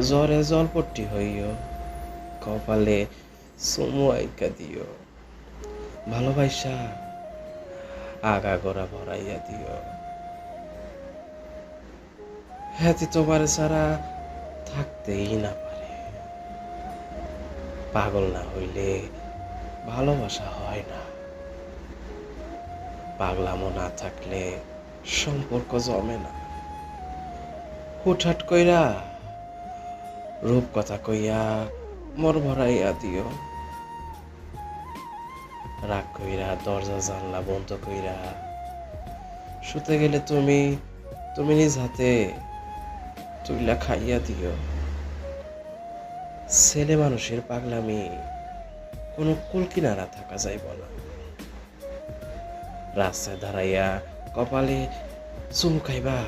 জ্বরে জলপট্টি হইও, কপালে চুমু আইকা দিও, ভালোবাসা আগাগোড়া ভরাইয়া দিও। হ্যাতি তোমার ছাড়া থাকতেই না পারে। পাগল না হইলে ভালোবাসা হয় না, পাগলামো না থাকলে সম্পর্ক জমে না। হুটহাট কইরা রূপ কথা কইয়া মর ভরাইয়া দিও, রাগ কইরা দরজা জানলা বন্ধ কইরা শুতে গেলে তুমি তুমি নিজ হাতে তুইলা খাইয়া দিও। ছেলে মানুষের পাগলামি কোনো কুল কিনারা থাকা যাইব না। রাস্তায় দাঁড়াইয়া কপালে চুমু খাইবা,